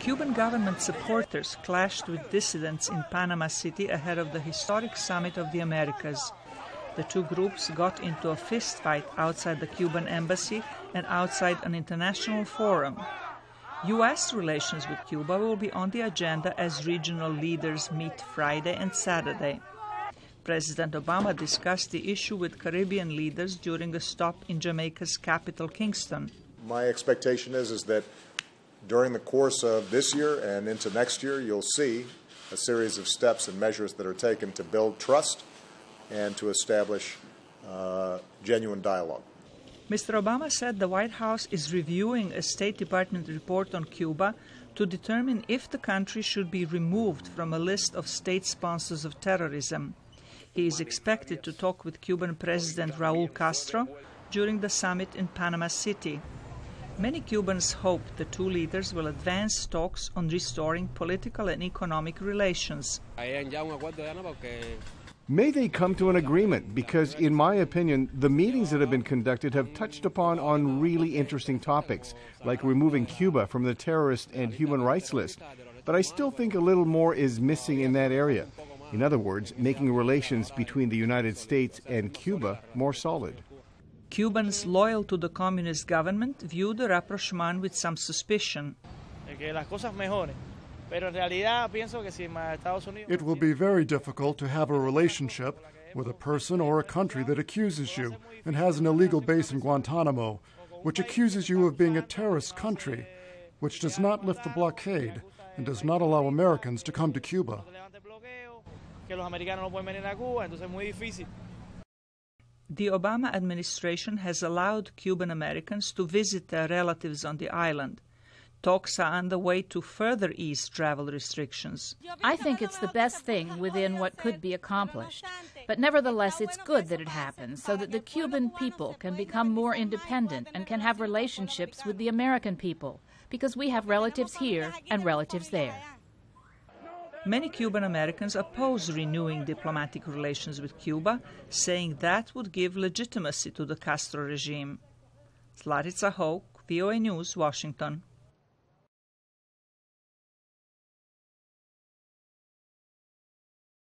Cuban government supporters clashed with dissidents in Panama City ahead of the historic summit of the Americas. The two groups got into a fistfight outside the Cuban embassy and outside an international forum. U.S. relations with Cuba will be on the agenda as regional leaders meet Friday and Saturday. President Obama discussed the issue with Caribbean leaders during a stop in Jamaica's capital, Kingston. My expectation is that during the course of this year and into next year, you'll see a series of steps and measures that are taken to build trust and to establish genuine dialogue. Mr. Obama said the White House is reviewing a State Department report on Cuba to determine if the country should be removed from a list of state sponsors of terrorism. He is expected to talk with Cuban President Raul Castro during the summit in Panama City. Many Cubans hope the two leaders will advance talks on restoring political and economic relations. May they come to an agreement, because, in my opinion, the meetings that have been conducted have touched upon on really interesting topics, like removing Cuba from the terrorist and human rights list. But I still think a little more is missing in that area. In other words, making relations between the United States and Cuba more solid. Cubans loyal to the communist government view the rapprochement with some suspicion. It will be very difficult to have a relationship with a person or a country that accuses you and has an illegal base in Guantanamo, which accuses you of being a terrorist country, which does not lift the blockade and does not allow Americans to come to Cuba. The Obama administration has allowed Cuban Americans to visit their relatives on the island. Talks are underway to further ease travel restrictions. I think it's the best thing within what could be accomplished. But nevertheless, it's good that it happens so that the Cuban people can become more independent and can have relationships with the American people, because we have relatives here and relatives there. Many Cuban Americans oppose renewing diplomatic relations with Cuba, saying that would give legitimacy to the Castro regime. Zlatica Hoke, VOA News, Washington.